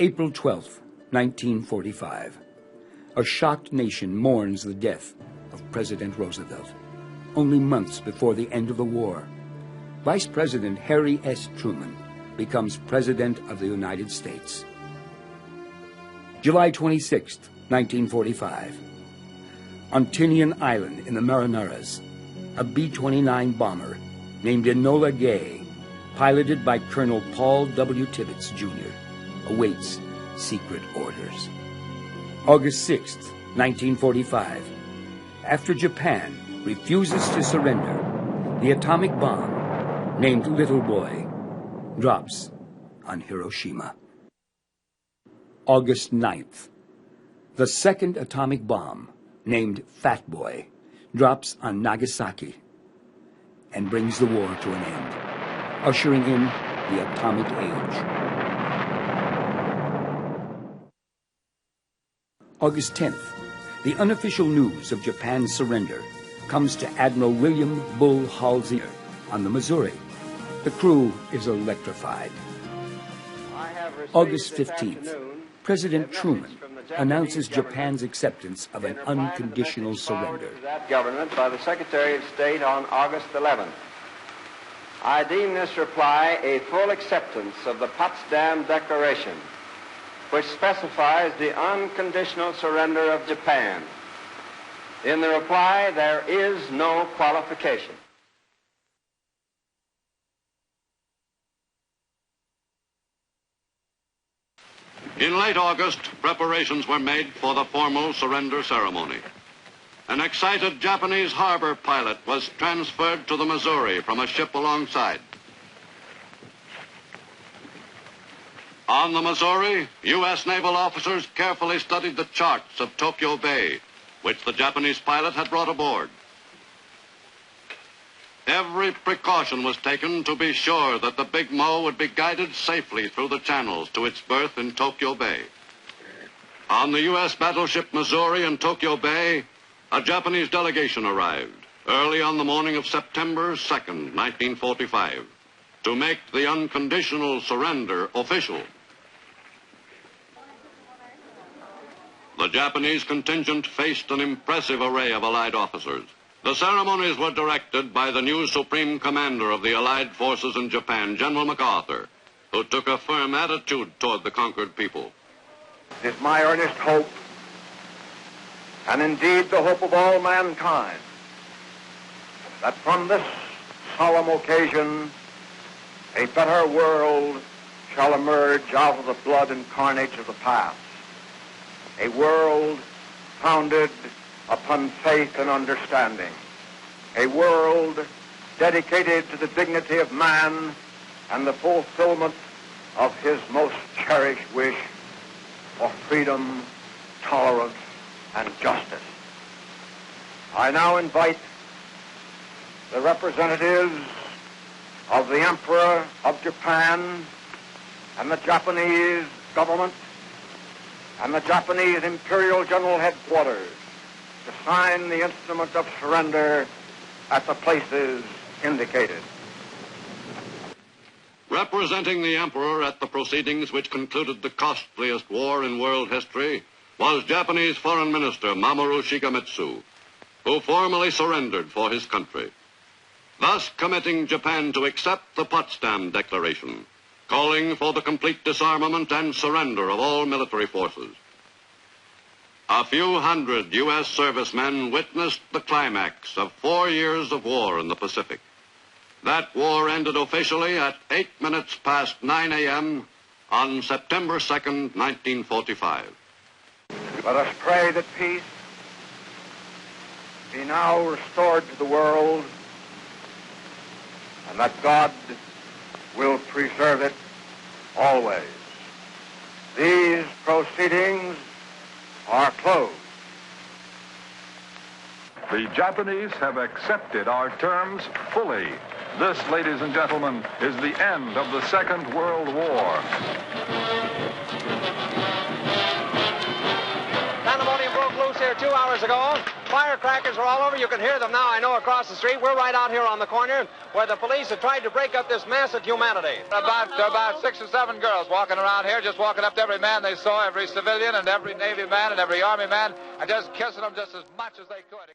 April 12th, 1945. A shocked nation mourns the death of President Roosevelt. Only months before the end of the war, Vice President Harry S. Truman becomes President of the United States. July 26th, 1945. On Tinian Island in the Marianas, a B-29 bomber named Enola Gay, piloted by Colonel Paul W. Tibbets, Jr., awaits secret orders. August 6th, 1945. After Japan refuses to surrender, the atomic bomb, named Little Boy, drops on Hiroshima. August 9th. The second atomic bomb, named Fat Boy, drops on Nagasaki and brings the war to an end, ushering in the atomic age. August 10th. The unofficial news of Japan's surrender comes to Admiral William Bull Halsey on the Missouri. The crew is electrified. August 15th. President Truman announces Japan's acceptance of an unconditional surrender. That government by the Secretary of State on August 11th. I deem this reply a full acceptance of the Potsdam Declaration, which specifies the unconditional surrender of Japan. In the reply, there is no qualification. In late August, preparations were made for the formal surrender ceremony. An excited Japanese harbor pilot was transferred to the Missouri from a ship alongside. On the Missouri, U.S. naval officers carefully studied the charts of Tokyo Bay, which the Japanese pilot had brought aboard. Every precaution was taken to be sure that the Big Mo would be guided safely through the channels to its berth in Tokyo Bay. On the U.S. battleship Missouri in Tokyo Bay, a Japanese delegation arrived early on the morning of September 2nd, 1945, to make the unconditional surrender official. The Japanese contingent faced an impressive array of Allied officers. The ceremonies were directed by the new Supreme Commander of the Allied forces in Japan, General MacArthur, who took a firm attitude toward the conquered people. It is my earnest hope, and indeed the hope of all mankind, that from this solemn occasion a better world shall emerge out of the blood and carnage of the past. A world founded upon faith and understanding. A world dedicated to the dignity of man and the fulfillment of his most cherished wish for freedom, tolerance, and justice. I now invite the representatives of the Emperor of Japan and the Japanese government and the Japanese Imperial General Headquarters to sign the instrument of surrender at the places indicated. Representing the Emperor at the proceedings which concluded the costliest war in world history was Japanese Foreign Minister Mamoru Shigemitsu, who formally surrendered for his country, thus committing Japan to accept the Potsdam Declaration, calling for the complete disarmament and surrender of all military forces. A few hundred U.S. servicemen witnessed the climax of 4 years of war in the Pacific. That war ended officially at 8 minutes past 9 a.m. on September 2nd, 1945. Let us pray that peace be now restored to the world and that God will preserve it always. These proceedings are closed. The Japanese have accepted our terms fully. This, ladies and gentlemen, is the end of the Second World War. Pandemonium broke loose here 2 hours ago. Fire firecrackers are all over. You can hear them now, I know, across the street. We're right out here on the corner where the police have tried to break up this mass of humanity. About 6 or 7 girls walking around here, just walking up to every man they saw, every civilian and every Navy man and every Army man, and just kissing them just as much as they could.